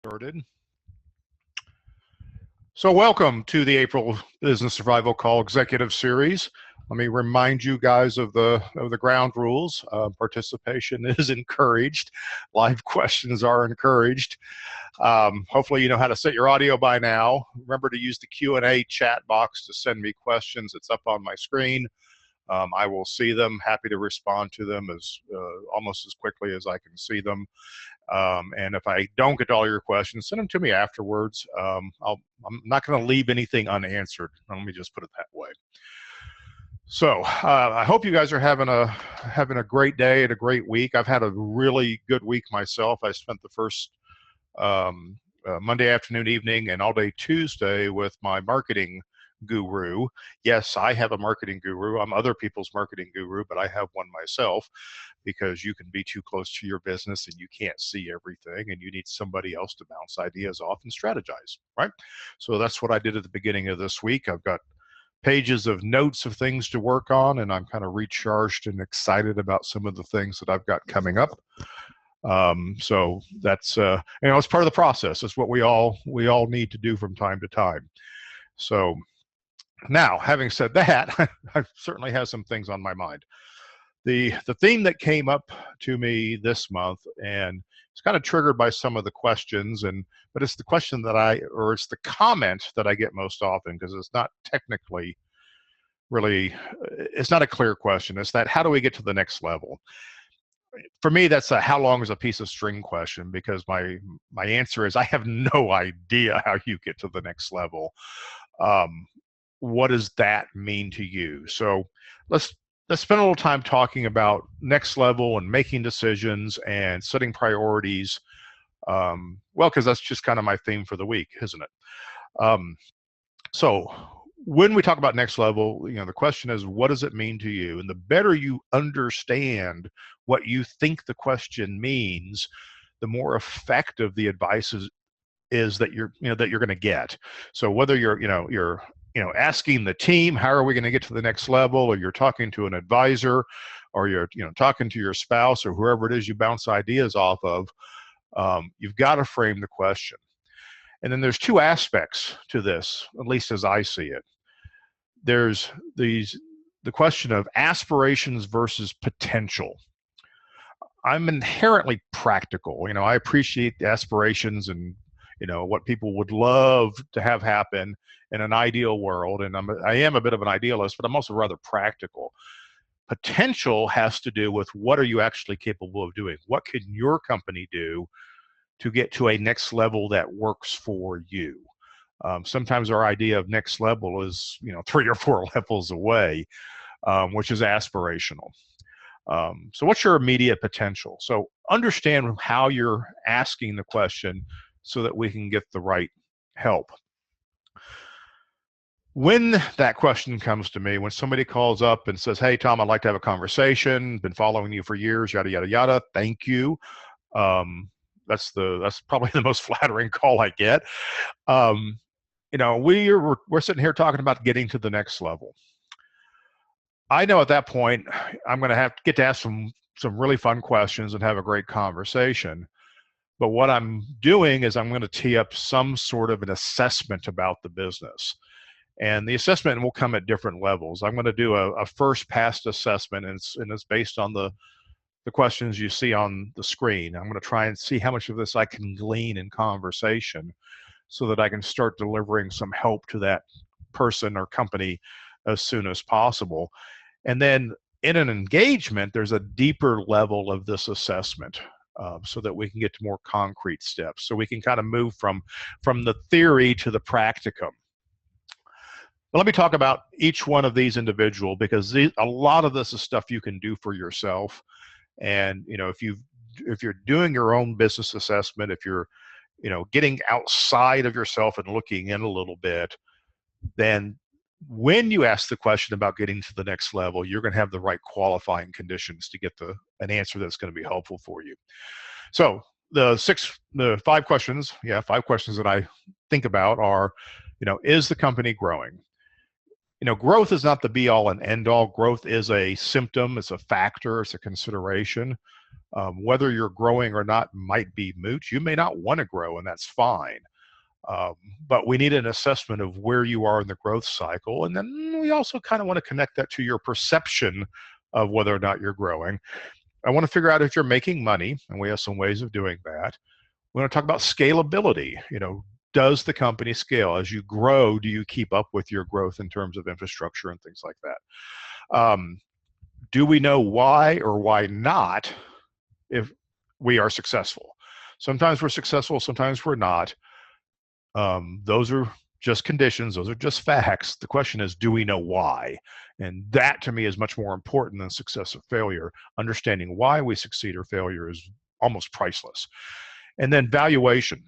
Started. So welcome to the April Business Survival Call Executive Series. Let me remind you guys of the ground rules. Participation is encouraged. Live questions are encouraged. Hopefully you know how to set your audio by now. Remember to use the Q&A chat box to send me questions. It's up on my screen. I will see them, happy to respond to them as almost as quickly as I can see them. And if I don't get to all your questions, send them to me afterwards. I'm not going to leave anything unanswered. Let me just put it that way. So I hope you guys are having a great day and a great week. I've had a really good week myself. I spent the first Monday afternoon, evening, and all day Tuesday with my marketing guru. Yes, I have a marketing guru. I'm other people's marketing guru, but I have one myself because you can be too close to your business and you can't see everything and you need somebody else to bounce ideas off and strategize, right? So that's what I did at the beginning of this week. I've got pages of notes of things to work on, and I'm kind of recharged and excited about some of the things that I've got coming up. So that's it's part of the process. It's what we all need to do from time to time. So now, having said that, I certainly have some things on my mind. The theme that came up to me this month, and it's kind of triggered by some of the questions, but it's the question that it's the comment that I get most often, because it's not technically really, it's not a clear question. It's that, how do we get to the next level? For me, that's a how long is a piece of string question, because my answer is I have no idea how you get to the next level. What does that mean to you? So let's spend a little time talking about next level and making decisions and setting priorities. Well, because that's just kind of my theme for the week, isn't it? So when we talk about next level, the question is, what does it mean to you? And the better you understand what you think the question means, the more effective the advice is that you're going to get. So whether you're asking the team, how are we going to get to the next level, or you're talking to an advisor, or you're talking to your spouse or whoever it is you bounce ideas off of, you've got to frame the question. And then there's two aspects to this, at least as I see it. There's the question of aspirations versus potential. I'm inherently practical. I appreciate the aspirations and what people would love to have happen in an ideal world. And I am a bit of an idealist, but I'm also rather practical. Potential has to do with, what are you actually capable of doing? What can your company do to get to a next level that works for you? Sometimes our idea of next level is 3 or 4 levels away, which is aspirational. So what's your immediate potential? So understand how you're asking the question so that we can get the right help. When that question comes to me, when somebody calls up and says, hey, Tom, I'd like to have a conversation, been following you for years, yada, yada, yada, thank you. That's probably the most flattering call I get. We're sitting here talking about getting to the next level. I know at that point, I'm going to get to ask some really fun questions and have a great conversation. But what I'm doing is I'm going to tee up some sort of an assessment about the business. And the assessment will come at different levels. I'm going to do a first pass assessment, and it's based on the questions you see on the screen. I'm going to try and see how much of this I can glean in conversation so that I can start delivering some help to that person or company as soon as possible. And then in an engagement, there's a deeper level of this assessment. So that we can get to more concrete steps. So we can kind of move from the theory to the practicum. But let me talk about each one of these individual, because a lot of this is stuff you can do for yourself. And if you're doing your own business assessment, if you're getting outside of yourself and looking in a little bit, then when you ask the question about getting to the next level, you're going to have the right qualifying conditions to get an answer that's going to be helpful for you. So the 5 questions that I think about are, is the company growing? Growth is not the be all and end all. Growth is a symptom, it's a factor, it's a consideration. Whether you're growing or not might be moot. You may not want to grow, and that's fine. Um, but we need an assessment of where you are in the growth cycle. And then we also kind of want to connect that to your perception of whether or not you're growing. I want to figure out if you're making money, and we have some ways of doing that. We want to talk about scalability. Does the company scale? As you grow, do you keep up with your growth in terms of infrastructure and things like that? Do we know why or why not if we are successful? Sometimes we're successful, sometimes we're not. Those are just conditions, those are just facts. The question is, do we know why? And that to me is much more important than success or failure. Understanding why we succeed or failure is almost priceless. And then valuation.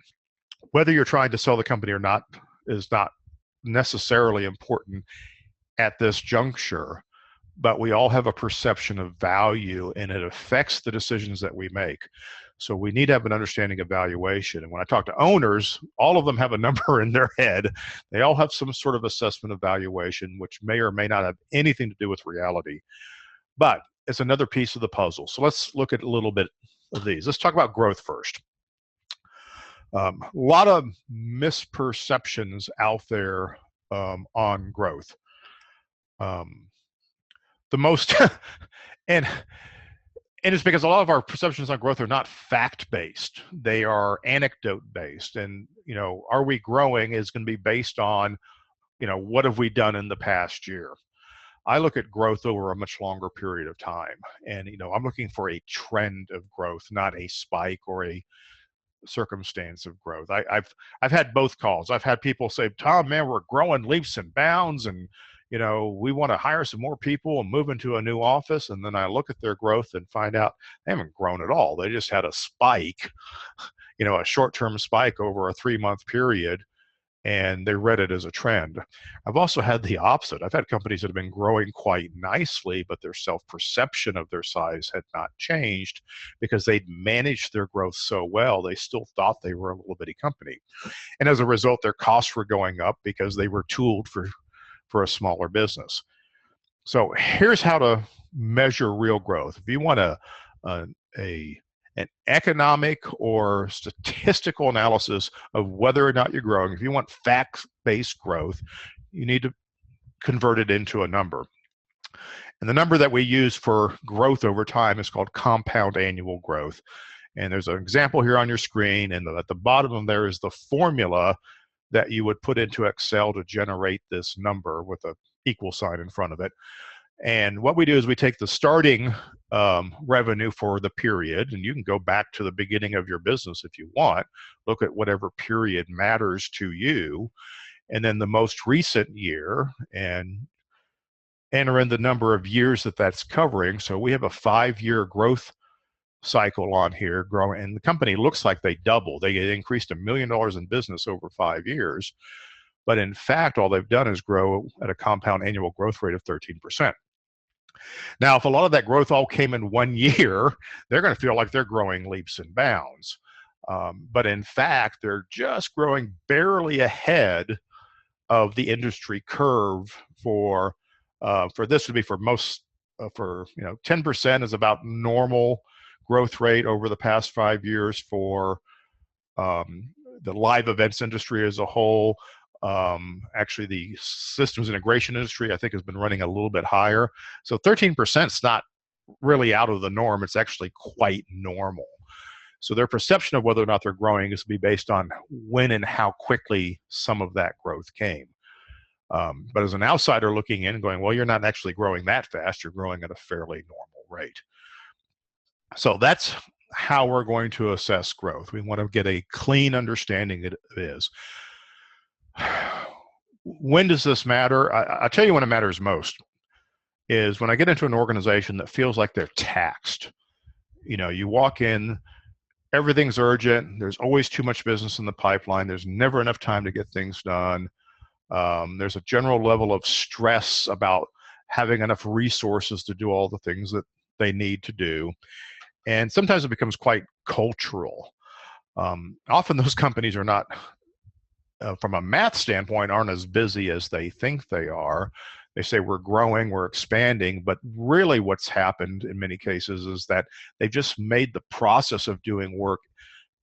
Whether you're trying to sell the company or not is not necessarily important at this juncture, but we all have a perception of value and it affects the decisions that we make. So we need to have an understanding of valuation. And when I talk to owners, all of them have a number in their head. They all have some sort of assessment of valuation, which may or may not have anything to do with reality. But it's another piece of the puzzle. So let's look at a little bit of these. Let's talk about growth first. A lot of misperceptions out there on growth. The most, and it's because a lot of our perceptions on growth are not fact-based. They are anecdote-based. And, are we growing is going to be based on, what have we done in the past year? I look at growth over a much longer period of time. And, I'm looking for a trend of growth, not a spike or a circumstance of growth. I've had both calls. I've had people say, Tom, man, we're growing leaps and bounds, and we want to hire some more people and move into a new office. And then I look at their growth and find out they haven't grown at all. They just had a spike, a short-term spike over a 3-month period, and they read it as a trend. I've also had the opposite. I've had companies that have been growing quite nicely, but their self-perception of their size had not changed because they'd managed their growth so well, they still thought they were a little bitty company. And as a result, their costs were going up because they were tooled for a smaller business. So here's how to measure real growth. If you want an economic or statistical analysis of whether or not you're growing, if you want fact-based growth, you need to convert it into a number. And the number that we use for growth over time is called compound annual growth. And there's an example here on your screen, and at the bottom of there is the formula that you would put into Excel to generate this number with an equal sign in front of it. And what we do is we take the starting revenue for the period, and you can go back to the beginning of your business if you want, look at whatever period matters to you, and then the most recent year, and enter in the number of years that that's covering. So we have a 5-year growth cycle on here growing, and the company looks like they doubled. They increased $1 million in business over 5 years. But in fact, all they've done is grow at a compound annual growth rate of 13%. Now, if a lot of that growth all came in 1 year, they're going to feel like they're growing leaps and bounds. But in fact, they're just growing barely ahead of the industry curve for this would be for most, 10% is about normal growth rate over the past 5 years for the live events industry as a whole. Actually, the systems integration industry, I think, has been running a little bit higher. So 13% is not really out of the norm. It's actually quite normal. So their perception of whether or not they're growing is to be based on when and how quickly some of that growth came. But as an outsider looking in and going, well, you're not actually growing that fast. You're growing at a fairly normal rate. So that's how we're going to assess growth. We want to get a clean understanding that it is. When does this matter? I'll tell you when it matters most is when I get into an organization that feels like they're taxed. You walk in, everything's urgent. There's always too much business in the pipeline. There's never enough time to get things done. There's a general level of stress about having enough resources to do all the things that they need to do. And sometimes it becomes quite cultural. Often those companies are not, from a math standpoint, aren't as busy as they think they are. They say we're growing, we're expanding, but really what's happened in many cases is that they've just made the process of doing work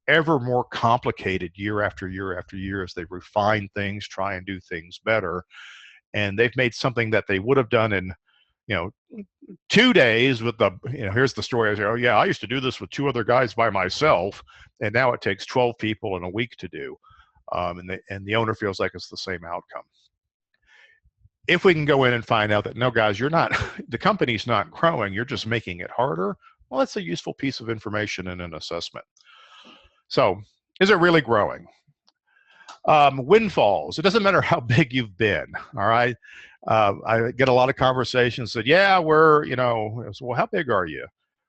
ever more complicated year after year after year as they refine things, try and do things better. And they've made something that they would have done in, you know, 2 days with the, here's the story. I say, oh yeah, I used to do this with 2 other guys by myself, and now it takes 12 people in a week to do. And the owner feels like it's the same outcome. If we can go in and find out that, no guys, you're not, the company's not growing, you're just making it harder, well, that's a useful piece of information in an assessment. So is it really growing? Windfalls. It doesn't matter how big you've been. All right. I get a lot of conversations that, yeah, we're, well, how big are you?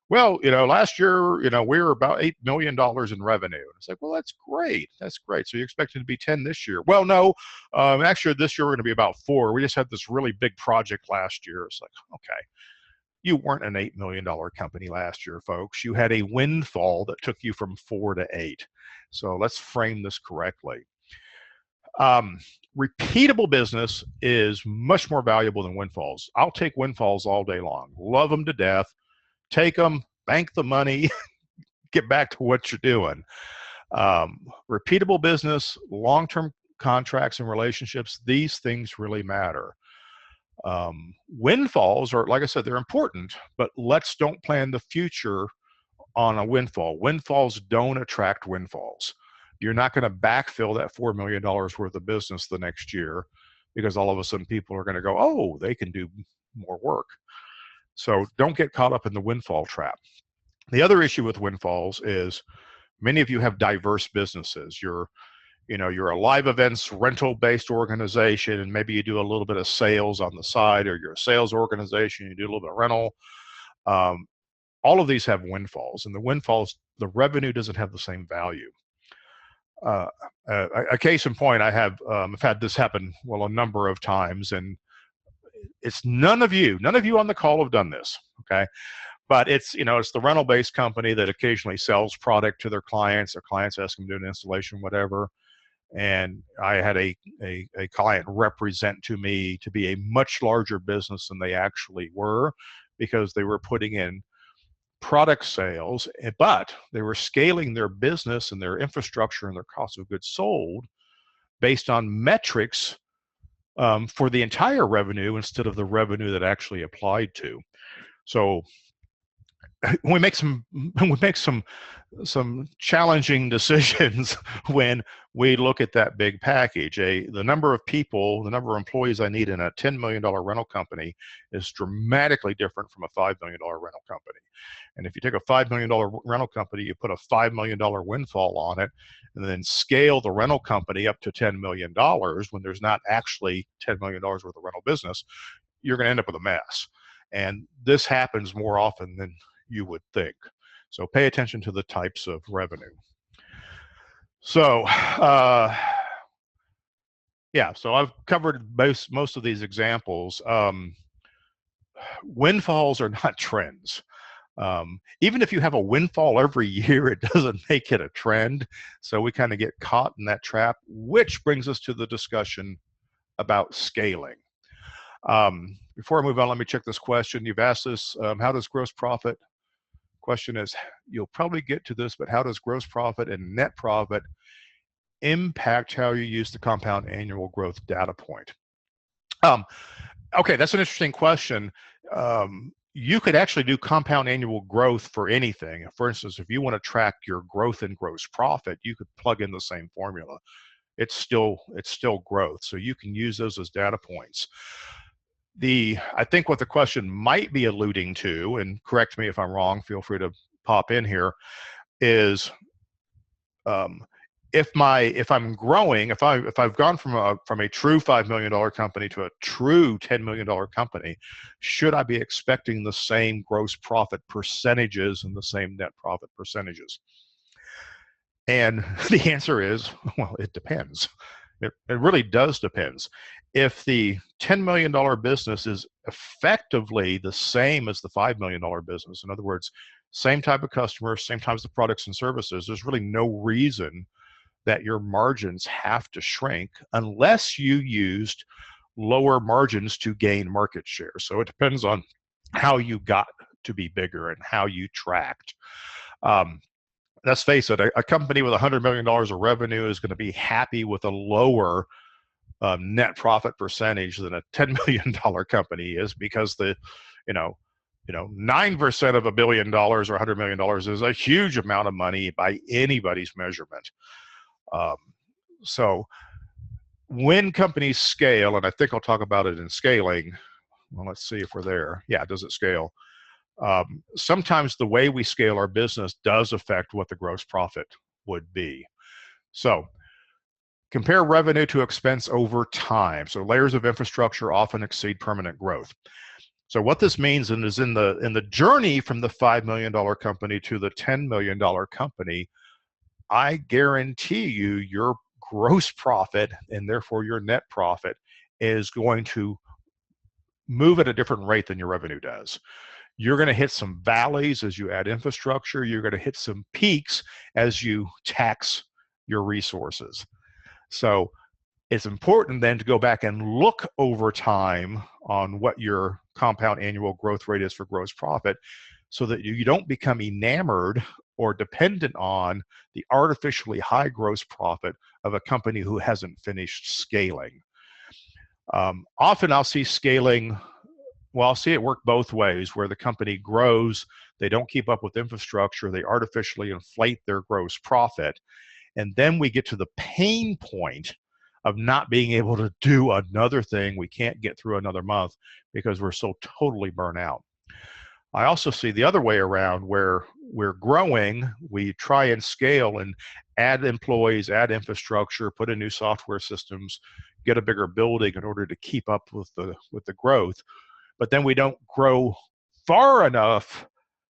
Well, last year, we were about $8 million in revenue. It's like, well, that's great. That's great. So you're expecting to be 10 this year? Well, no, actually this year we're going to be about 4. We just had this really big project last year. It's like, okay, you weren't an $8 million company last year, folks. You had a windfall that took you from 4 to 8. So let's frame this correctly. Repeatable business is much more valuable than windfalls. I'll take windfalls all day long. Love them to death. Take them, bank the money, get back to what you're doing. Repeatable business, long-term contracts and relationships, these things really matter. Windfalls are, like I said, they're important, but don't plan the future on a windfall. Windfalls don't attract windfalls. You're not going to backfill that $4 million worth of business the next year because all of a sudden people are going to go, oh, they can do more work. So don't get caught up in the windfall trap. The other issue with windfalls is many of you have diverse businesses. You're a live events rental-based organization, and maybe you do a little bit of sales on the side, or you're a sales organization, you do a little bit of rental. All of these have windfalls, and the windfalls, the revenue doesn't have the same value. A case in point, I've had this happen, well, a number of times, and it's none of you on the call have done this, okay? But it's the rental-based company that occasionally sells product to their clients. Their clients ask them to do an installation, whatever. And I had a client represent to me to be a much larger business than they actually were, because they were putting in product sales, but they were scaling their business and their infrastructure and their cost of goods sold based on metrics for the entire revenue instead of the revenue that actually applied to. So we make some challenging decisions when we look at that big package. The number of people, the number of employees I need in a $10 million rental company is dramatically different from a $5 million rental company. And if you take a $5 million rental company, you put a $5 million windfall on it, and then scale the rental company up to $10 million when there's not actually $10 million worth of rental business, you're going to end up with a mess. And this happens more often than you would think. So pay attention to the types of revenue. So yeah, so I've covered most of these examples. Windfalls are not trends. Even if you have a windfall every year, it doesn't make it a trend. So we kind of get caught in that trap, which brings us to the discussion about scaling. Before I move on, let me check this question. You've asked this, how does gross profit? Question is, you'll probably get to this, but how does gross profit and net profit impact how you use the compound annual growth data point? Okay, that's an interesting question. You could actually do compound annual growth for anything. For instance, if you want to track your growth in gross profit, you could plug in the same formula. It's still growth, so you can use those as data points. I think what the question might be alluding to, and correct me if I'm wrong, feel free to pop in here, is if I'm growing, if I've gone from a true $5 million company to a true $10 million company, should I be expecting the same gross profit percentages and the same net profit percentages? And the answer is, well, it depends. It really does depend. If the $10 million business is effectively the same as the $5 million business, in other words, same type of customer, same types of products and services, there's really no reason that your margins have to shrink unless you used lower margins to gain market share. So it depends on how you got to be bigger and how you tracked. Let's face it, a company with $100 million of revenue is going to be happy with a lower net profit percentage than a $10 million company is, because the, you know, 9% of $1 billion or $100 million is a huge amount of money by anybody's measurement. So when companies scale, and I think I'll talk about it in scaling. Well, let's see if we're there. Yeah, does it scale? Sometimes the way we scale our business does affect what the gross profit would be. So compare revenue to expense over time. So layers of infrastructure often exceed permanent growth. So what this means is in the journey from the $5 million company to the $10 million company, I guarantee you your gross profit, and therefore your net profit, is going to move at a different rate than your revenue does. You're going to hit some valleys as you add infrastructure. You're going to hit some peaks as you tax your resources. So it's important then to go back and look over time on what your compound annual growth rate is for gross profit, so that you don't become enamored or dependent on the artificially high gross profit of a company who hasn't finished scaling. Often I'll see scaling, well, I'll see it work both ways, where the company grows, they don't keep up with infrastructure, they artificially inflate their gross profit, and then we get to the pain point of not being able to do another thing. We can't get through another month because we're so totally burnt out. I also see the other way around, where we're growing, we try and scale and add employees, add infrastructure, put in new software systems, get a bigger building in order to keep up with the growth. But then we don't grow far enough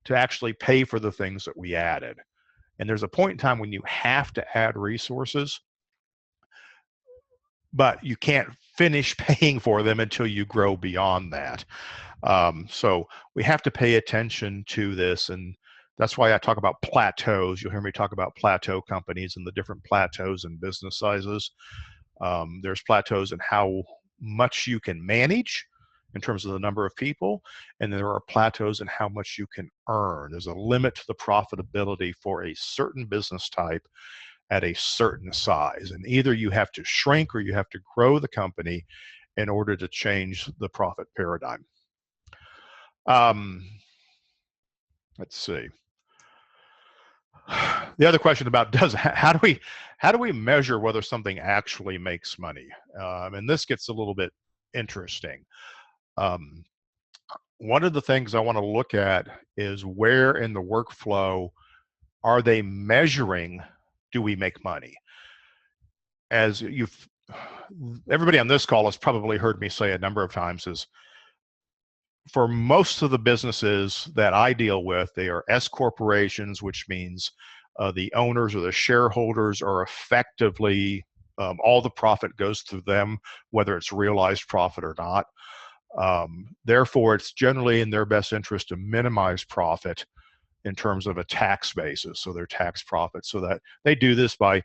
to actually pay for the things that we added. And there's a point in time when you have to add resources, but you can't finish paying for them until you grow beyond that. So we have to pay attention to this, and that's why I talk about plateaus. You'll hear me talk about plateau companies and the different plateaus and business sizes. There's plateaus in how much you can manage in terms of the number of people, and there are plateaus in how much you can earn. There's a limit to the profitability for a certain business type at a certain size, and either you have to shrink or you have to grow the company in order to change the profit paradigm. Let's see. The other question about how do we measure whether something actually makes money? And this gets a little bit interesting. One of the things I want to look at is where in the workflow are they measuring, do we make money? As everybody on this call has probably heard me say a number of times, is for most of the businesses that I deal with, they are S corporations, which means the owners or the shareholders are effectively, all the profit goes through them, whether it's realized profit or not. Therefore, it's generally in their best interest to minimize profit in terms of a tax basis, so their tax profit, so that they do this by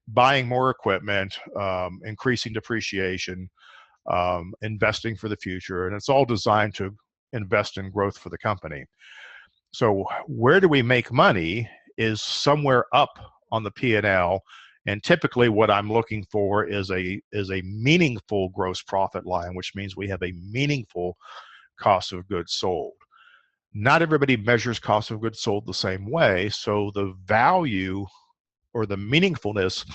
buying more equipment, increasing depreciation, investing for the future, and it's all designed to invest in growth for the company. So where do we make money is somewhere up on the P&L, and typically what I'm looking for is a meaningful gross profit line, which means we have a meaningful cost of goods sold. Not everybody measures cost of goods sold the same way, so the value or the meaningfulness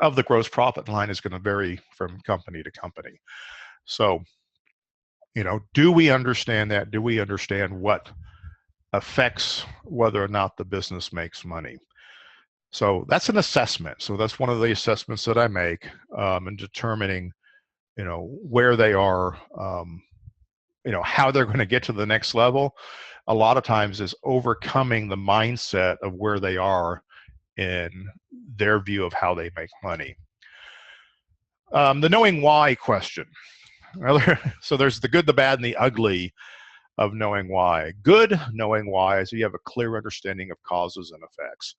of the gross profit line is going to vary from company to company. So, do we understand that? Do we understand what affects whether or not the business makes money? So that's an assessment. So that's one of the assessments that I make in determining, where they are, how they're going to get to the next level. A lot of times is overcoming the mindset of where they are in their view of how they make money. The knowing why question. So there's the good, the bad, and the ugly of knowing why. Good knowing why is you have a clear understanding of causes and effects.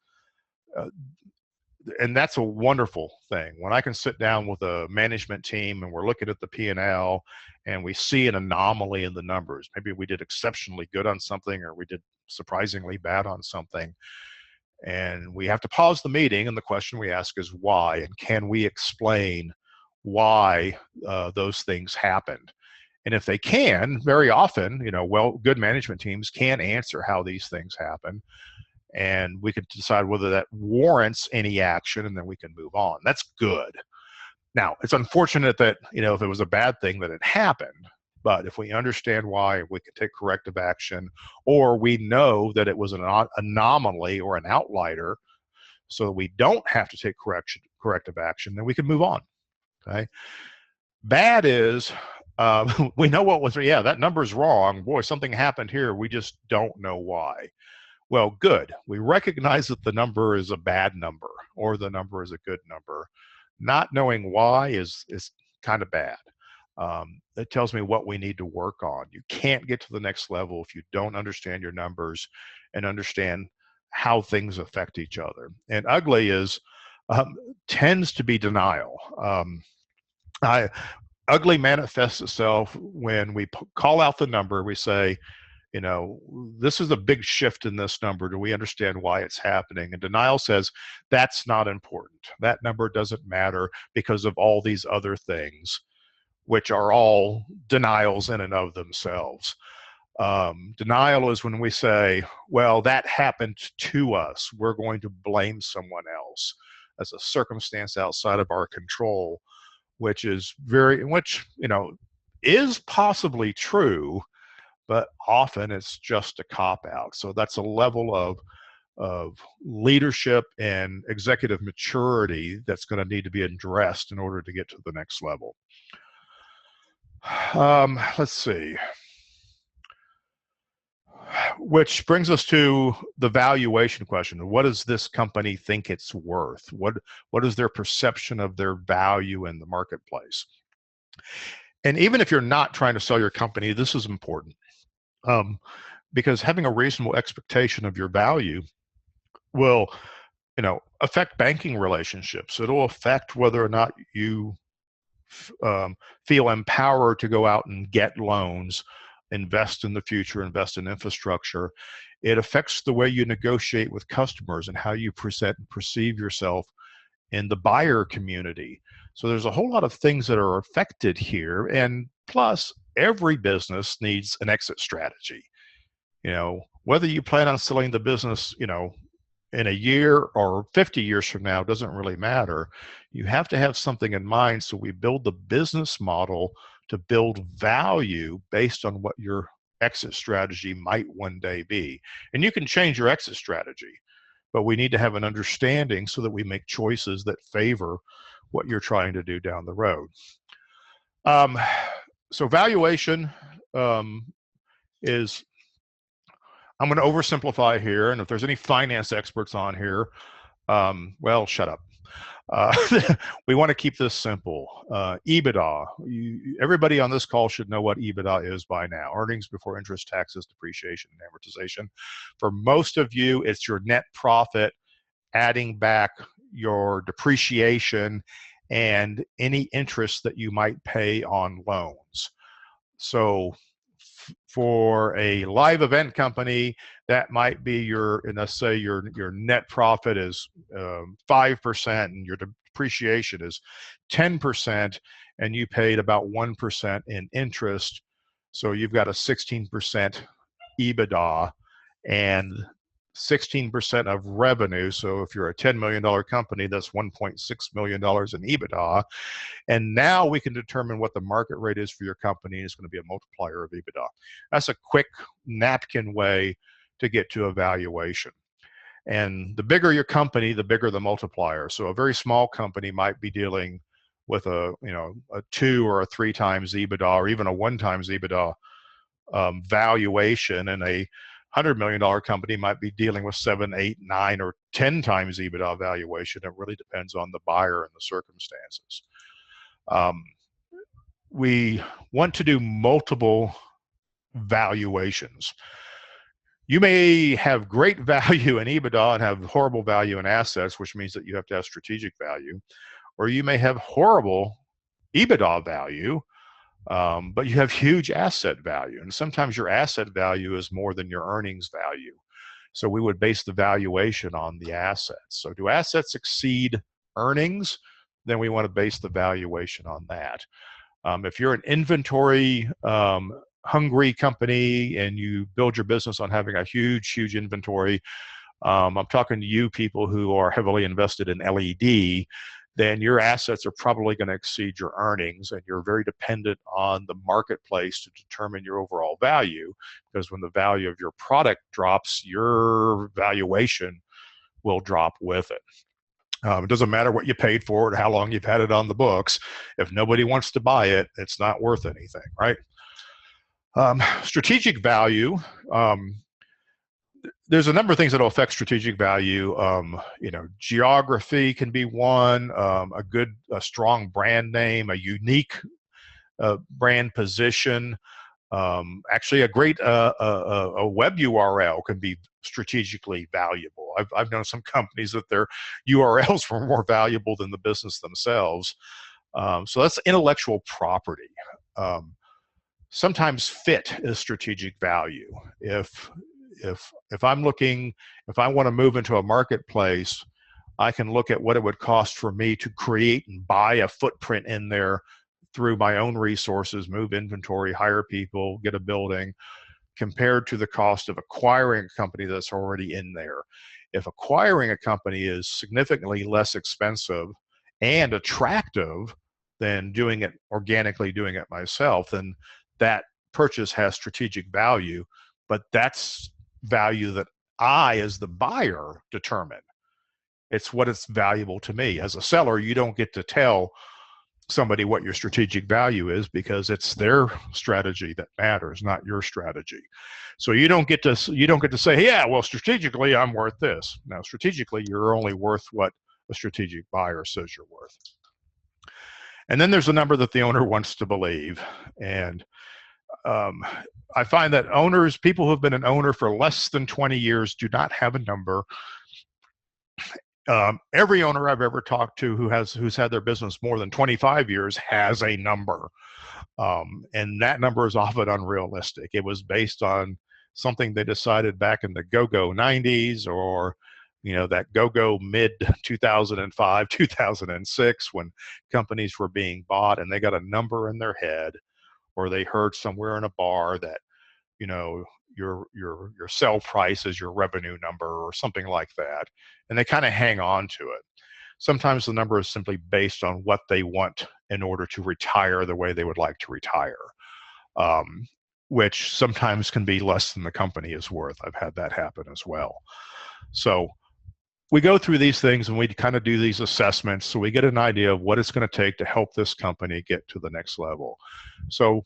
and that's a wonderful thing. When I can sit down with a management team and we're looking at the P&L and we see an anomaly in the numbers, maybe we did exceptionally good on something or we did surprisingly bad on something, and we have to pause the meeting, and the question we ask is why, and can we explain why those things happened? And if they can, very often, good management teams can answer how these things happen, and we could decide whether that warrants any action, and then we can move on. That's good. Now, it's unfortunate that, if it was a bad thing that it happened, but if we understand why, we can take corrective action, or we know that it was an anomaly or an outlier, so that we don't have to take corrective action, then we can move on. Okay. Bad is, we know what was, that number's wrong. Boy, something happened here. We just don't know why. Well, good. We recognize that the number is a bad number or the number is a good number. Not knowing why is kind of bad. It tells me what we need to work on. You can't get to the next level if you don't understand your numbers and understand how things affect each other. And ugly is tends to be denial. Ugly manifests itself when we call out the number. We say, this is a big shift in this number. Do we understand why it's happening? And denial says that's not important. That number doesn't matter because of all these other things, which are all denials in and of themselves. Denial is when we say, well, that happened to us. We're going to blame someone else as a circumstance outside of our control, which is is possibly true, but often it's just a cop-out. So that's a level of leadership and executive maturity that's going to need to be addressed in order to get to the next level. Let's see. Which brings us to the valuation question. What does this company think it's worth? What is their perception of their value in the marketplace? And even if you're not trying to sell your company, this is important. Because having a reasonable expectation of your value will, affect banking relationships. It'll affect whether or not you feel empowered to go out and get loans, invest in the future, invest in infrastructure. It affects the way you negotiate with customers and how you present and perceive yourself in the buyer community. So there's a whole lot of things that are affected here. And plus, every business needs an exit strategy. Whether you plan on selling the business, in a year or 50 years from now doesn't really matter. You have to have something in mind. So we build the business model to build value based on what your exit strategy might one day be. And you can change your exit strategy, but we need to have an understanding so that we make choices that favor what you're trying to do down the road. So valuation is, I'm going to oversimplify here, and if there's any finance experts on here, well, shut up. We want to keep this simple. EBITDA. Everybody on this call should know what EBITDA is by now. Earnings before interest, taxes, depreciation, and amortization. For most of you, it's your net profit, adding back your depreciation and any interest that you might pay on loans. So for a live event company, that might be and let's say your net profit is 5% and your depreciation is 10%, and you paid about 1% in interest. So you've got a 16% EBITDA and 16% of revenue. So if you're a $10 million company, that's $1.6 million in EBITDA. And now we can determine what the market rate is for your company. It's going to be a multiplier of EBITDA. That's a quick napkin way to get to a valuation. And the bigger your company, the bigger the multiplier. So a very small company might be dealing with a 2 or a 3 times EBITDA, or even a 1 times EBITDA valuation, and a $100 million company might be dealing with 7, 8, 9, or 10 times EBITDA valuation. It really depends on the buyer and the circumstances. We want to do multiple valuations. You may have great value in EBITDA and have horrible value in assets, which means that you have to have strategic value, or you may have horrible EBITDA value, but you have huge asset value. And sometimes your asset value is more than your earnings value. So we would base the valuation on the assets. So do assets exceed earnings? Then we want to base the valuation on that. If you're an inventory hungry company and you build your business on having a huge inventory, I'm talking to you people who are heavily invested in LED, then your assets are probably going to exceed your earnings, and you're very dependent on the marketplace to determine your overall value, because when the value of your product drops, your valuation will drop with it. It doesn't matter what you paid for it, how long you've had it on the books. If nobody wants to buy it, it's not worth anything, right? Strategic value. There's a number of things that will affect strategic value. Geography can be one. A strong brand name, a unique brand position. Actually, a great a web URL can be strategically valuable. I've known some companies that their URLs were more valuable than the business themselves. So that's intellectual property. Sometimes fit is strategic value. If I'm looking, if I want to move into a marketplace, I can look at what it would cost for me to create and buy a footprint in there through my own resources, move inventory, hire people, get a building, compared to the cost of acquiring a company that's already in there. If acquiring a company is significantly less expensive and attractive than doing it organically, doing it myself, then that purchase has strategic value, but that's value that I, as the buyer, determine. It's what it's valuable to me. As a seller, you don't get to tell somebody what your strategic value is, because it's their strategy that matters, not your strategy. So you don't get to say, yeah, well, strategically I'm worth this. Now, strategically, you're only worth what a strategic buyer says you're worth. And then there's a number that the owner wants to believe. And I find that owners, people who have been an owner for less than 20 years, do not have a number. Every owner I've ever talked to who's had their business more than 25 years has a number. And that number is often unrealistic. It was based on something they decided back in the go-go 90s, or that go-go mid 2005, 2006, when companies were being bought and they got a number in their head, or they heard somewhere in a bar that your sell price is your revenue number or something like that, and they kind of hang on to it. Sometimes the number is simply based on what they want in order to retire the way they would like to retire, which sometimes can be less than the company is worth. I've had that happen as well. So we go through these things and we kind of do these assessments, so we get an idea of what it's going to take to help this company get to the next level. So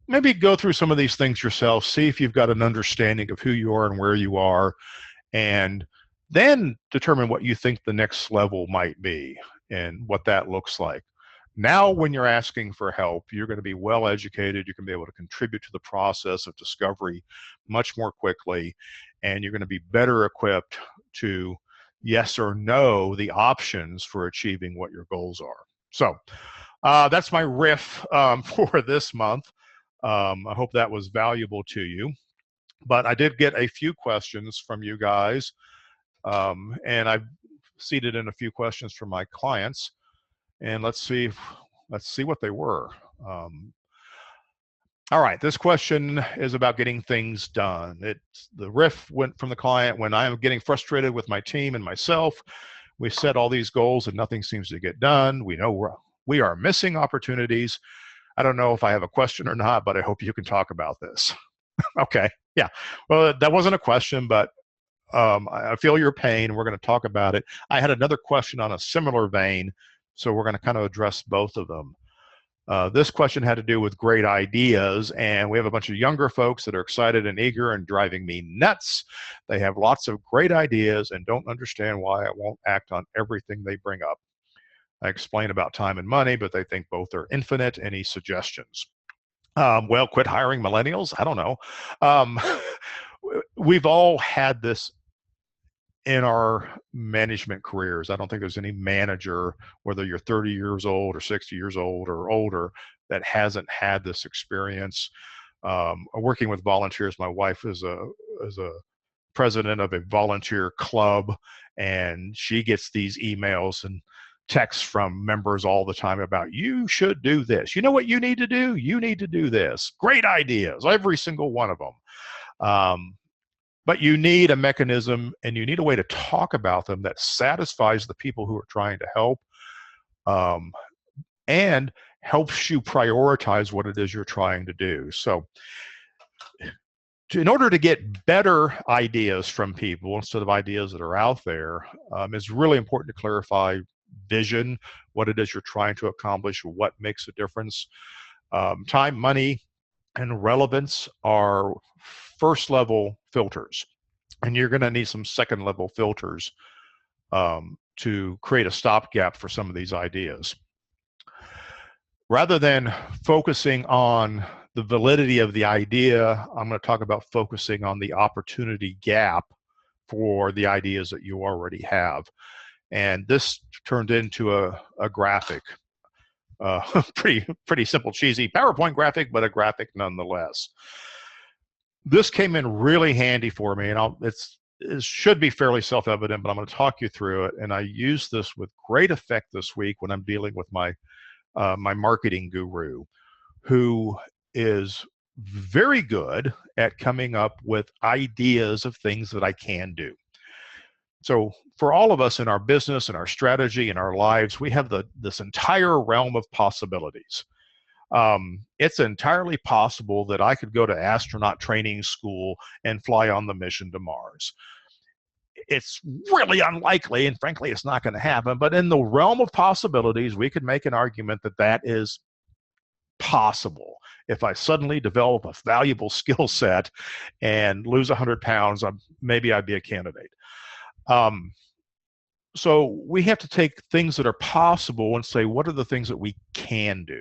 maybe go through some of these things yourself, see if you've got an understanding of who you are and where you are, and then determine what you think the next level might be and what that looks like. Now, when you're asking for help, you're going to be well educated. You're going to be able to contribute to the process of discovery much more quickly, and you're going to be better equipped to yes or no the options for achieving what your goals are. So that's my riff for this month. I hope that was valuable to you. But I did get a few questions from you guys, and I've seeded in a few questions from my clients. And let's see what they were. All right, this question is about getting things done. The riff went from the client: when I am getting frustrated with my team and myself, we set all these goals and nothing seems to get done. We know we are missing opportunities. I don't know if I have a question or not, but I hope you can talk about this. Okay, yeah. Well, that wasn't a question, but I feel your pain. We're going to talk about it. I had another question on a similar vein, so we're going to kind of address both of them. This question had to do with great ideas, and we have a bunch of younger folks that are excited and eager and driving me nuts. They have lots of great ideas and don't understand why I won't act on everything they bring up. I explain about time and money, but they think both are infinite. Any suggestions? Well, quit hiring millennials. I don't know. we've all had this in our management careers. I don't think there's any manager, whether you're 30 years old or 60 years old or older, that hasn't had this experience. Working with volunteers, my wife is a president of a volunteer club, and she gets these emails and texts from members all the time about, you should do this. You know what you need to do? You need to do this. Great ideas, every single one of them. But you need a mechanism and you need a way to talk about them that satisfies the people who are trying to help, and helps you prioritize what it is you're trying to do. So in order to get better ideas from people instead of ideas that are out there, it's really important to clarify vision, what it is you're trying to accomplish, what makes a difference. Time, money, and relevance are first level filters, and you're going to need some second level filters to create a stopgap for some of these ideas. Rather than focusing on the validity of the idea, I'm going to talk about focusing on the opportunity gap for the ideas that you already have. And this turned into a graphic, pretty simple, cheesy PowerPoint graphic, but a graphic nonetheless. This came in really handy for me, and it should be fairly self-evident, but I'm going to talk you through it. And I use this with great effect this week when I'm dealing with my marketing guru, who is very good at coming up with ideas of things that I can do. So for all of us in our business and our strategy and our lives, we have this entire realm of possibilities. It's entirely possible that I could go to astronaut training school and fly on the mission to Mars. It's really unlikely, and frankly, it's not going to happen. But in the realm of possibilities, we could make an argument that that is possible. If I suddenly develop a valuable skill set and lose 100 pounds, maybe I'd be a candidate. So we have to take things that are possible and say, what are the things that we can do?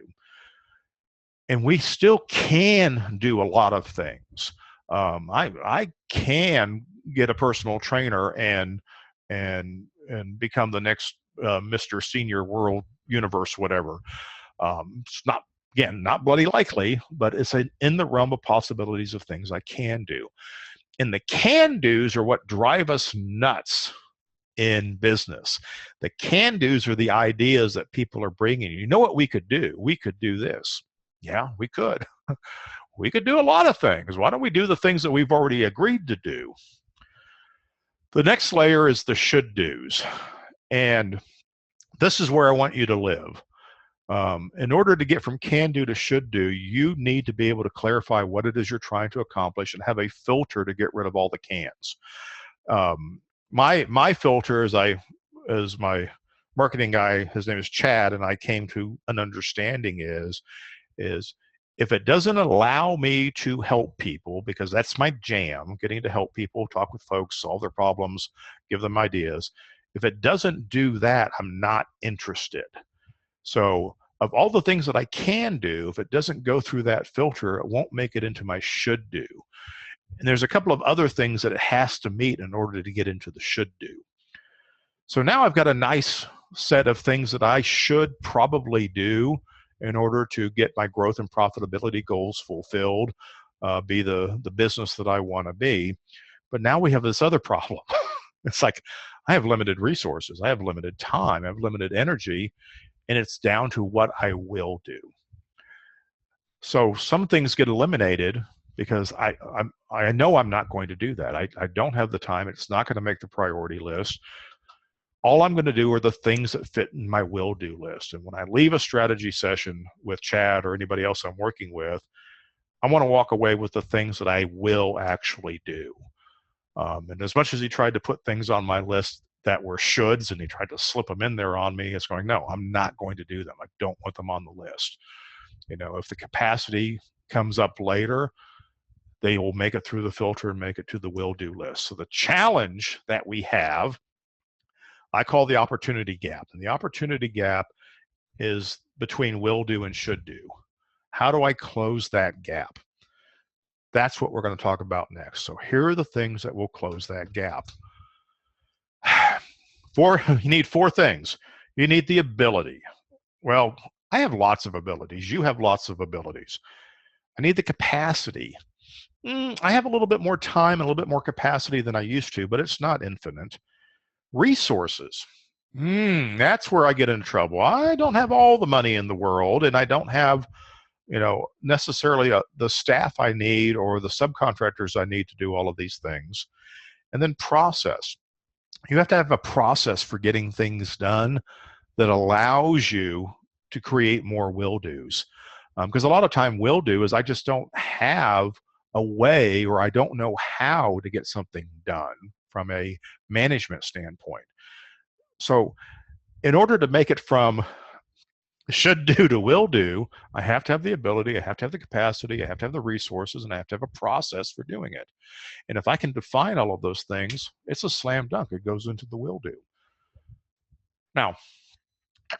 And we still can do a lot of things. I can get a personal trainer and become the next Mr. Senior World Universe, whatever. It's not, again, not bloody likely, but it's in the realm of possibilities of things I can do. And the can-dos are what drive us nuts in business. The can-dos are the ideas that people are bringing. You know what we could do? We could do this. Yeah, we could. We could do a lot of things. Why don't we do the things that we've already agreed to do? The next layer is the should-dos. And this is where I want you to live. In order to get from can do to should do, you need to be able to clarify what it is you're trying to accomplish and have a filter to get rid of all the cans. My filter, as my marketing guy, his name is Chad, and I came to an understanding is if it doesn't allow me to help people, because that's my jam, getting to help people, talk with folks, solve their problems, give them ideas. If it doesn't do that, I'm not interested. So of all the things that I can do, if it doesn't go through that filter, it won't make it into my should do. And there's a couple of other things that it has to meet in order to get into the should do. So now I've got a nice set of things that I should probably do in order to get my growth and profitability goals fulfilled, be the business that I want to be. But now we have this other problem. It's like I have limited resources, I have limited time, I have limited energy, and it's down to what I will do. So some things get eliminated because I know I'm not going to do that. I don't have the time. It's not going to make the priority list. All I'm going to do are the things that fit in my will do list. And when I leave a strategy session with Chad or anybody else I'm working with, I want to walk away with the things that I will actually do. And as much as he tried to put things on my list that were shoulds and he tried to slip them in there on me, it's going, no, I'm not going to do them. I don't want them on the list. You know, if the capacity comes up later, they will make it through the filter and make it to the will do list. So the challenge that we have, I call the opportunity gap. And the opportunity gap is between will do and should do. How do I close that gap? That's what we're going to talk about next. So here are the things that will close that gap. You need 4 things. You need the ability. Well, I have lots of abilities. You have lots of abilities. I need the capacity. I have a little bit more time and a little bit more capacity than I used to, but it's not infinite. Resources. That's where I get in trouble. I don't have all the money in the world, and I don't have, necessarily the staff I need or the subcontractors I need to do all of these things. And then process. You have to have a process for getting things done that allows you to create more will-dos. Because a lot of time will-do is I just don't have a way, or I don't know how to get something done from a management standpoint. So in order to make it from should do to will do, I have to have the ability, I have to have the capacity, I have to have the resources, and I have to have a process for doing it. And if I can define all of those things, it's a slam dunk. It goes into the will do. Now,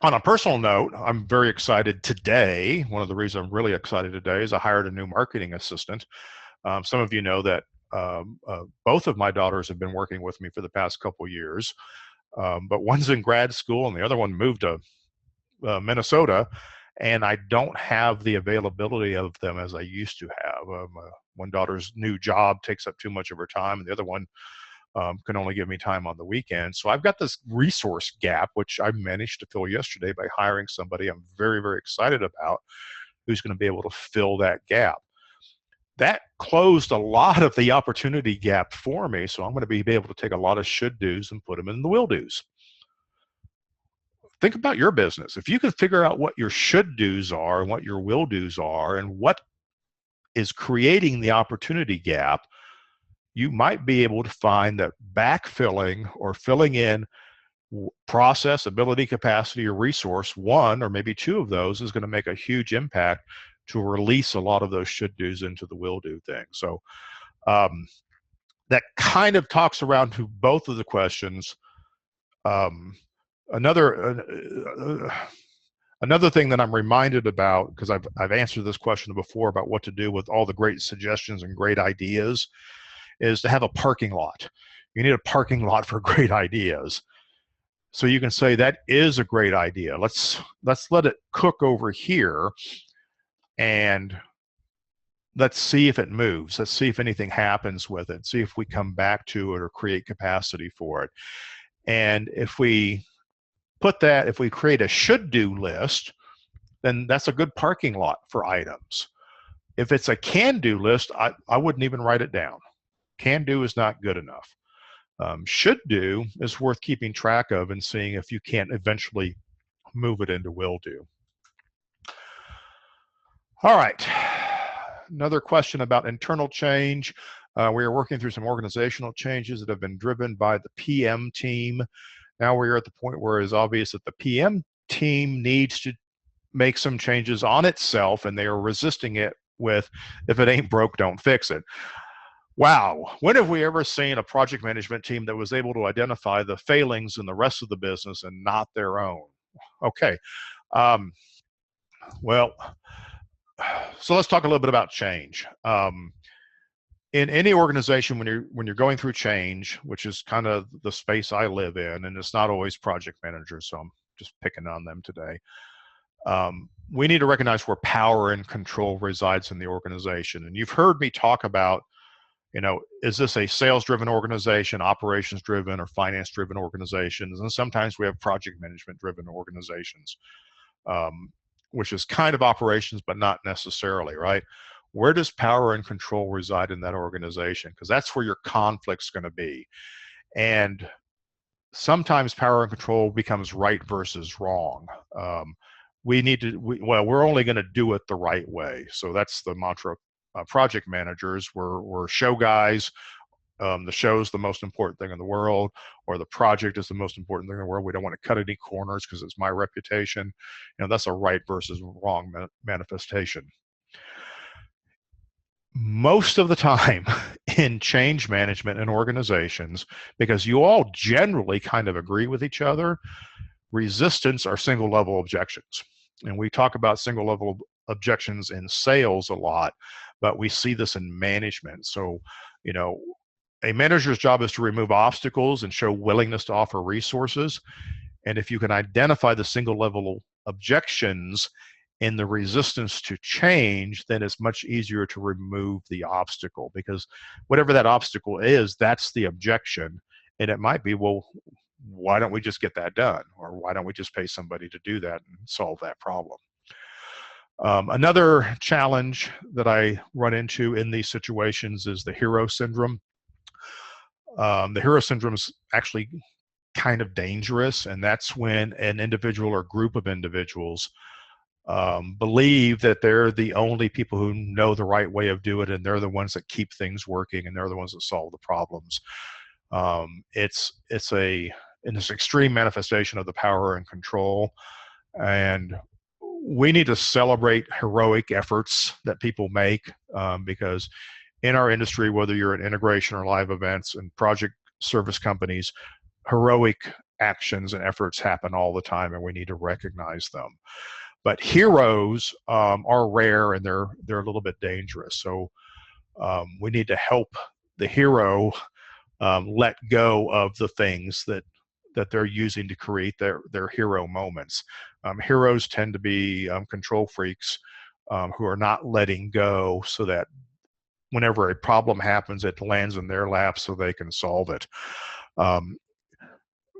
on a personal note, I'm very excited today. One of the reasons I'm really excited today is I hired a new marketing assistant. Some of you know that both of my daughters have been working with me for the past couple years, but one's in grad school and the other one moved to Minnesota, and I don't have the availability of them as I used to have. One daughter's new job takes up too much of her time, and the other one can only give me time on the weekend. So I've got this resource gap, which I managed to fill yesterday by hiring somebody I'm very, very excited about, who's going to be able to fill that gap. That closed a lot of the opportunity gap for me, so I'm going to be able to take a lot of should do's and put them in the will do's. Think about your business. If you can figure out what your should do's are and what your will do's are and what is creating the opportunity gap, you might be able to find that backfilling or filling in process, ability, capacity, or resource, one or maybe 2 of those, is going to make a huge impact to release a lot of those should do's into the will do thing. So that kind of talks around to both of the questions. Another thing that I'm reminded about, because I've answered this question before about what to do with all the great suggestions and great ideas, is to have a parking lot. You need a parking lot for great ideas. So you can say that is a great idea. Let's let it cook over here, and let's see if it moves. Let's see if anything happens with it. See if we come back to it or create capacity for it. And if we create a should do list, then that's a good parking lot for items. If it's a can do list, I wouldn't even write it down. Can do is not good enough. Should do is worth keeping track of and seeing if you can't eventually move it into will do. All right, another question about internal change. We are working through some organizational changes that have been driven by the PM team. Now we are at the point where it's obvious that the PM team needs to make some changes on itself, and they are resisting it with, if it ain't broke, don't fix it. Wow, when have we ever seen a project management team that was able to identify the failings in the rest of the business and not their own? Okay, well, so let's talk a little bit about change. In any organization, when you're going through change, which is kind of the space I live in, and it's not always project managers, so I'm just picking on them today. We need to recognize where power and control resides in the organization. And you've heard me talk about, is this a sales-driven organization, operations-driven, or finance-driven organizations? And sometimes we have project management-driven organizations, which is kind of operations, but not necessarily, right? Where does power and control reside in that organization? Because that's where your conflict's going to be. And sometimes power and control becomes right versus wrong. We're only going to do it the right way. So that's the mantra. Project managers, we're show guys. The show's the most important thing in the world, or the project is the most important thing in the world. We don't want to cut any corners because it's my reputation. That's a right versus wrong manifestation. Most of the time in change management and organizations, because you all generally kind of agree with each other, resistance are single level objections. And we talk about single level objections in sales a lot, but we see this in management. So, you know, a manager's job is to remove obstacles and show willingness to offer resources. And if you can identify the single level objections and the resistance to change, then it's much easier to remove the obstacle, because whatever that obstacle is, that's the objection. And it might be, well, why don't we just get that done? Or why don't we just pay somebody to do that and solve that problem? Another challenge that I run into in these situations is the hero syndrome. The hero syndrome is actually kind of dangerous, and that's when an individual or group of individuals believe that they're the only people who know the right way of doing it, and they're the ones that keep things working, and they're the ones that solve the problems. It's an extreme manifestation of the power and control, and we need to celebrate heroic efforts that people make, because in our industry, whether you're in integration or live events and project service companies, heroic actions and efforts happen all the time, and we need to recognize them. But heroes are rare, and they're a little bit dangerous. So we need to help the hero let go of the things that they're using to create their hero moments. Heroes tend to be control freaks who are not letting go, so that whenever a problem happens, it lands in their lap so they can solve it.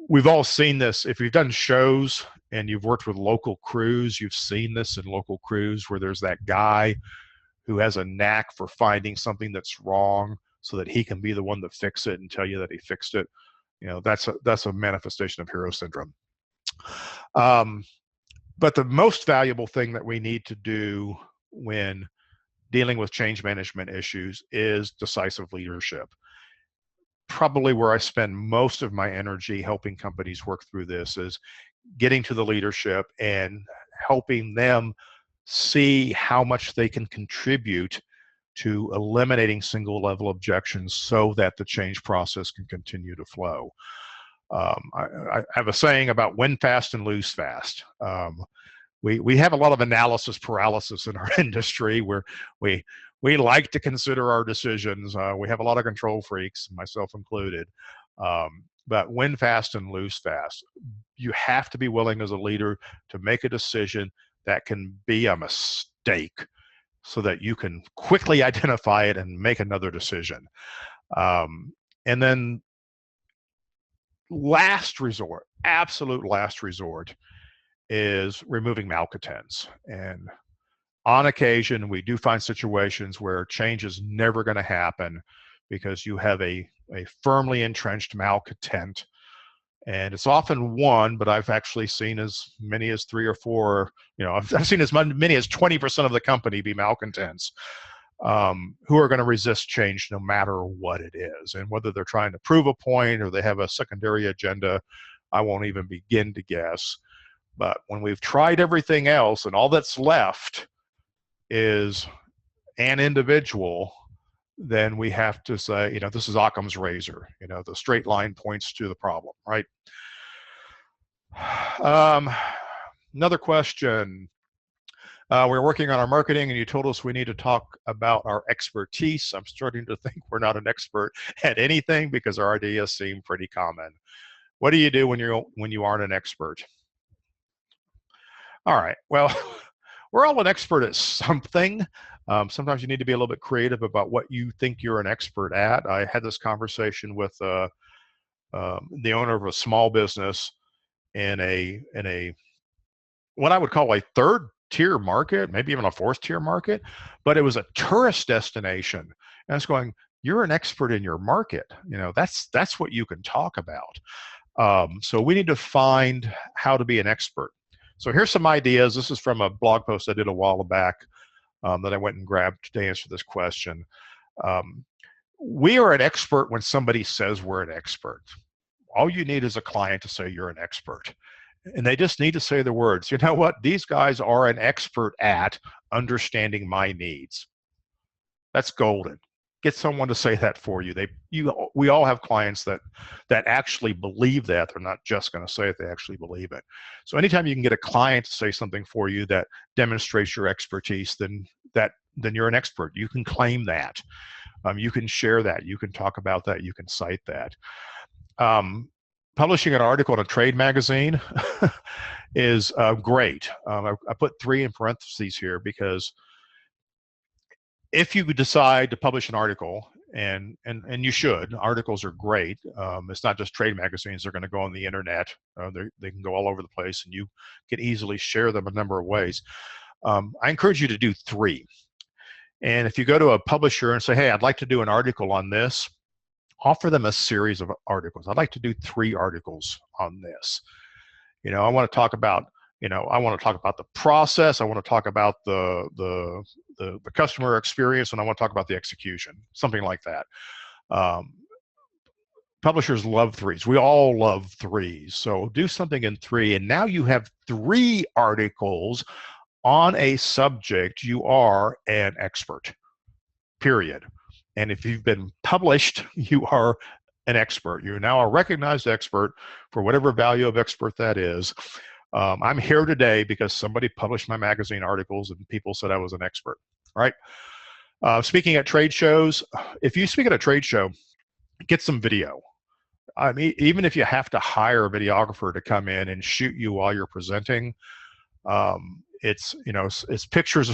We've all seen this. If you've done shows and you've worked with local crews, you've seen this in local crews where there's that guy who has a knack for finding something that's wrong so that he can be the one to fix it and tell you that he fixed it. You know, that's a manifestation of hero syndrome. But the most valuable thing that we need to do when dealing with change management issues is decisive leadership. Probably where I spend most of my energy helping companies work through this is getting to the leadership and helping them see how much they can contribute to eliminating single level objections so that the change process can continue to flow. I have a saying about win fast and lose fast. We have a lot of analysis paralysis in our industry, where we like to consider our decisions. We have a lot of control freaks, myself included. But win fast and lose fast. You have to be willing as a leader to make a decision that can be a mistake so that you can quickly identify it and make another decision. And then last resort, absolute last resort, is removing malcontents. And on occasion, we do find situations where change is never going to happen because you have a firmly entrenched malcontent. And it's often one, but I've actually seen as many as 3 or 4, I've seen as many as 20% of the company be malcontents, who are going to resist change no matter what it is. And whether they're trying to prove a point or they have a secondary agenda, I won't even begin to guess. But when we've tried everything else and all that's left is an individual, then we have to say, this is Occam's razor. The straight line points to the problem, right? Another question. We're working on our marketing, and you told us we need to talk about our expertise. I'm starting to think we're not an expert at anything because our ideas seem pretty common. What do you do when you aren't an expert? All right. Well, we're all an expert at something. Sometimes you need to be a little bit creative about what you think you're an expert at. I had this conversation with the owner of a small business in a what I would call a third-tier market, maybe even a fourth-tier market, but it was a tourist destination. And it's going, you're an expert in your market. That's what you can talk about. So we need to find how to be an expert. So here's some ideas. This is from a blog post I did a while back that I went and grabbed to answer this question. We are an expert when somebody says we're an expert. All you need is a client to say you're an expert. And they just need to say the words, you know what, these guys are an expert at understanding my needs. That's golden. Get someone to say that for you. We all have clients that actually believe that. They're not just going to say it, they actually believe it. So anytime you can get a client to say something for you that demonstrates your expertise, then that then you're an expert. You can claim that. You can share that. You can talk about that. You can cite that. Publishing an article in a trade magazine is great. I put 3 in parentheses here because if you decide to publish an article, and you should, articles are great. It's not just trade magazines. They're going to go on the internet. They can go all over the place, and you can easily share them a number of ways. I encourage you to do 3. And if you go to a publisher and say, hey, I'd like to do an article on this, offer them a series of articles. I'd like to do 3 articles on this. I want to talk about, the process. I want to talk about the customer experience, and I want to talk about the execution, something like that. Publishers love 3s. We all love 3s. So do something in 3, and now you have 3 articles on a subject. You are an expert, period. And if you've been published, you are an expert. You're now a recognized expert for whatever value of expert that is. I'm here today because somebody published my magazine articles and people said I was an expert, right? Speaking at trade shows, if you speak at a trade show, get some video. I mean, even if you have to hire a videographer to come in and shoot you while you're presenting, it's pictures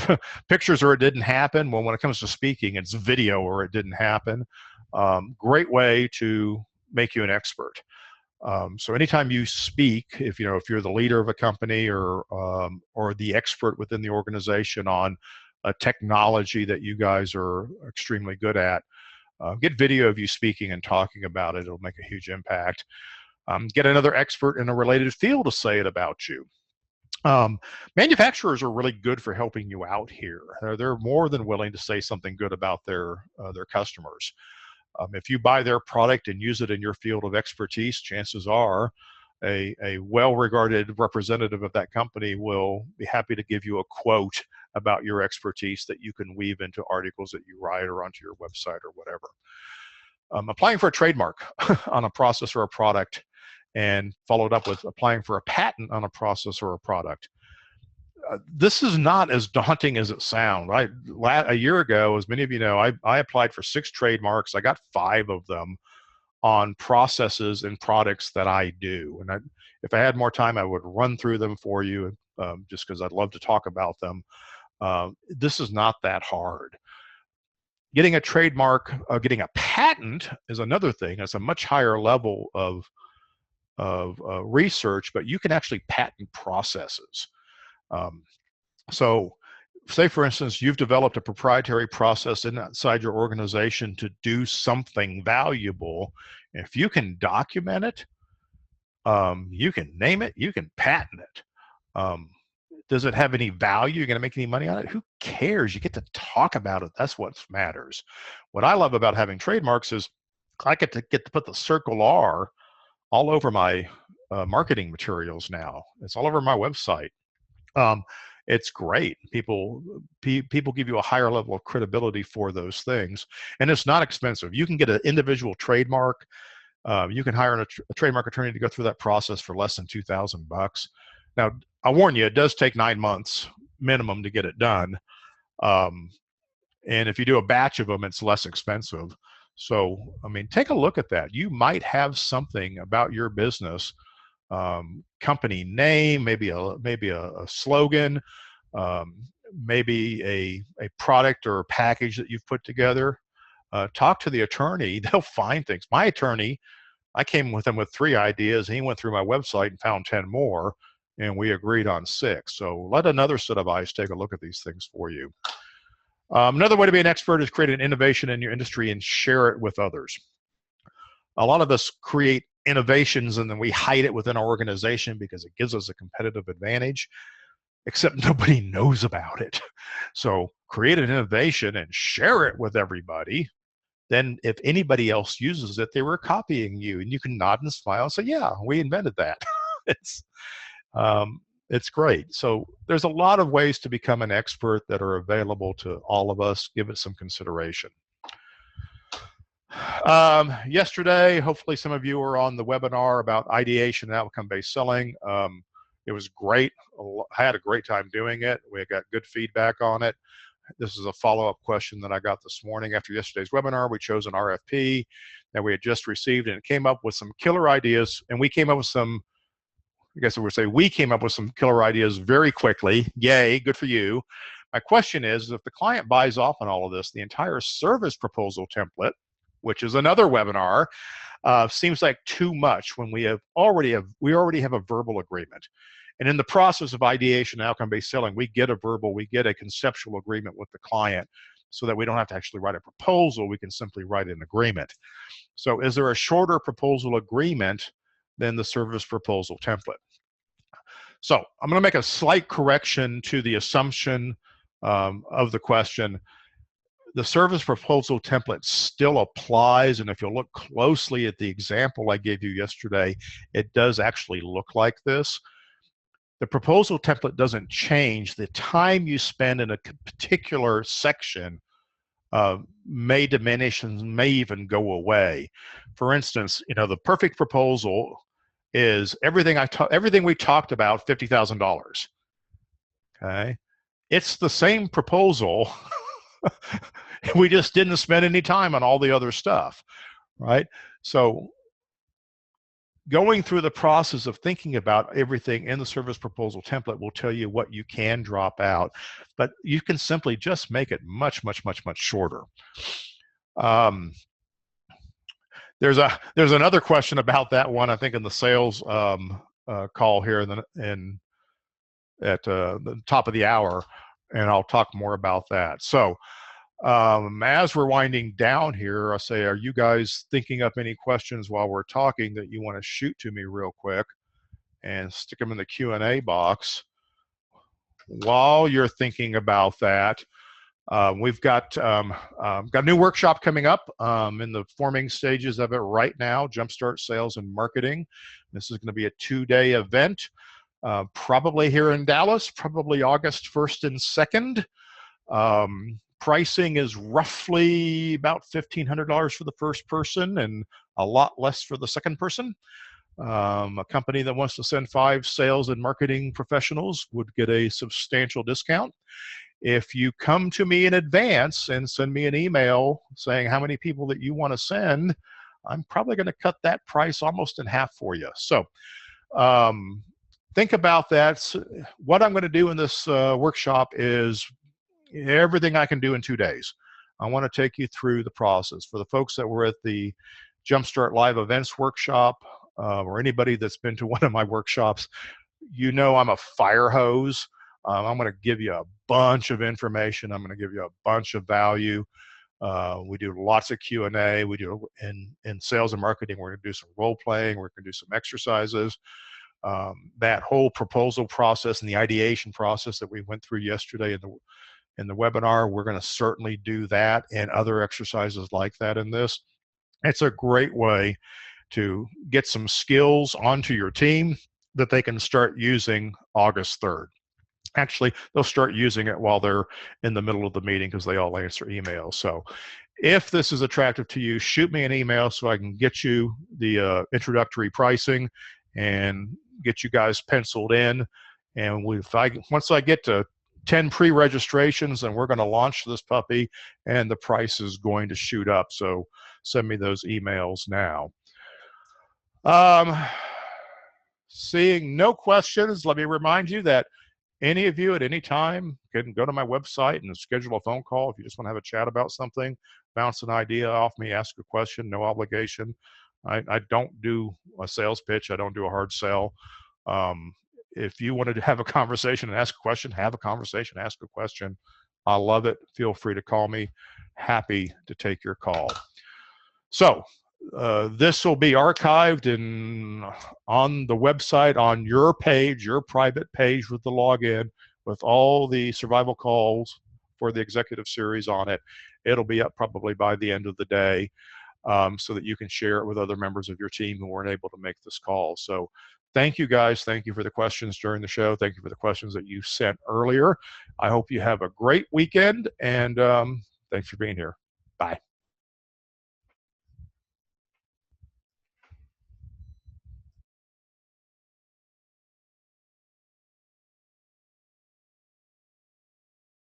pictures or it didn't happen. Well, when it comes to speaking, it's video or it didn't happen. Great way to make you an expert. So anytime you speak, if you're the leader of a company or the expert within the organization on a technology that you guys are extremely good at, get video of you speaking and talking about it. It'll make a huge impact. Get another expert in a related field to say it about you. Manufacturers are really good for helping you out here. They're more than willing to say something good about their customers. If you buy their product and use it in your field of expertise, chances are a well-regarded representative of that company will be happy to give you a quote about your expertise that you can weave into articles that you write or onto your website or whatever. Applying for a trademark on a process or a product, and followed up with applying for a patent on a process or a product. This is not as daunting as it sounds. A year ago, as many of you know, I applied for 6 trademarks. I got 5 of them on processes and products that I do. And if I had more time, I would run through them for you, just because I'd love to talk about them. This is not that hard. Getting a trademark, getting a patent is another thing. It's a much higher level of research, but you can actually patent processes. So say, for instance, you've developed a proprietary process inside your organization to do something valuable. If you can document it, you can name it, you can patent it. Does it have any value? You're going to make any money on it? Who cares? You get to talk about it. That's what matters. What I love about having trademarks is I get to put the Circle R all over my marketing materials now. It's all over my website. It's great. People give you a higher level of credibility for those things, and it's not expensive. You can get an individual trademark. You can hire a trademark attorney to go through that process for less than $2,000. Now, I warn you, it does take 9 months minimum to get it done. And if you do a batch of them, it's less expensive. So, I mean, take a look at that. You might have something about your business, company name, maybe a slogan, maybe a product or a package that you've put together. Talk to the attorney. They'll find things. My attorney, I came with him with 3 ideas, and he went through my website and found 10 more, and we agreed on 6. So let another set of eyes take a look at these things for you. Another way to be an expert is create an innovation in your industry and share it with others. A lot of us create innovations and then we hide it within our organization because it gives us a competitive advantage, except nobody knows about it. So create an innovation and share it with everybody. Then if anybody else uses it, they were copying you, and you can nod and smile and say, yeah, we invented that. It's great. So there's a lot of ways to become an expert that are available to all of us. Give it some consideration. Yesterday, hopefully some of you were on the webinar about ideation and outcome-based selling. It was great. I had a great time doing it. We got good feedback on it. This is a follow-up question that I got this morning after yesterday's webinar. We chose an RFP that we had just received, and it came up with some killer ideas, and we came up with some, I guess I would say we came up with some killer ideas very quickly. Yay, good for you. My question is, if the client buys off on all of this, the entire service proposal template, which is another webinar, seems like too much when we already have a verbal agreement. And in the process of ideation and outcome-based selling, we get a conceptual agreement with the client so that we don't have to actually write a proposal. We can simply write an agreement. So is there a shorter proposal agreement than the service proposal template? So I'm going to make a slight correction to the assumption of the question. The service proposal template still applies, and if you look closely at the example I gave you yesterday, it does actually look like this. The proposal template doesn't change. The time you spend in a particular section may diminish and may even go away. For instance, the perfect proposal is everything we talked about, $50,000. Okay, it's the same proposal. We just didn't spend any time on all the other stuff, right? So going through the process of thinking about everything in the service proposal template will tell you what you can drop out, but you can simply just make it much, much, much, much shorter. There's another question about that one, I think, in the sales call here at the top of the hour, and I'll talk more about that. So as we're winding down here, I say, are you guys thinking up any questions while we're talking that you want to shoot to me real quick, and stick them in the Q&A box? While you're thinking about that, we've got a new workshop coming up in the forming stages of it right now, Jumpstart Sales and Marketing. This is going to be a 2-day event, probably here in Dallas, probably August 1st and 2nd. Pricing is roughly about $1,500 for the first person and a lot less for the second person. A company that wants to send 5 sales and marketing professionals would get a substantial discount. If you come to me in advance and send me an email saying how many people that you want to send, I'm probably going to cut that price almost in half for you. So think about that. What I'm going to do in this workshop is everything I can do in 2 days. I want to take you through the process. For the folks that were at the Jumpstart Live Events workshop, or anybody that's been to one of my workshops, I'm a fire hose. I'm going to give you a bunch of information. I'm going to give you a bunch of value. We do lots of Q&A. We do in sales and marketing. We're going to do some role playing. We're going to do some exercises. That whole proposal process and the ideation process that we went through yesterday in the webinar, we're going to certainly do that and other exercises like that in this. It's a great way to get some skills onto your team that they can start using August 3rd. Actually, they'll start using it while they're in the middle of the meeting because they all answer emails. So if this is attractive to you, shoot me an email so I can get you the introductory pricing and get you guys penciled in. And once I get to 10 pre-registrations, and we're going to launch this puppy, and the price is going to shoot up. So send me those emails now. Seeing no questions, let me remind you that any of you at any time can go to my website and schedule a phone call if you just want to have a chat about something, bounce an idea off me, ask a question, no obligation. I don't do a sales pitch. I don't do a hard sell. If you wanted to have a conversation and ask a question, have a conversation, ask a question. I love it. Feel free to call me. Happy to take your call. So this will be archived on the website, on your page, your private page with the login, with all the survival calls for the executive series on it. It'll be up probably by the end of the day, so that you can share it with other members of your team who weren't able to make this call. So thank you guys. Thank you for the questions during the show. Thank you for the questions that you sent earlier. I hope you have a great weekend, and thanks for being here. Bye.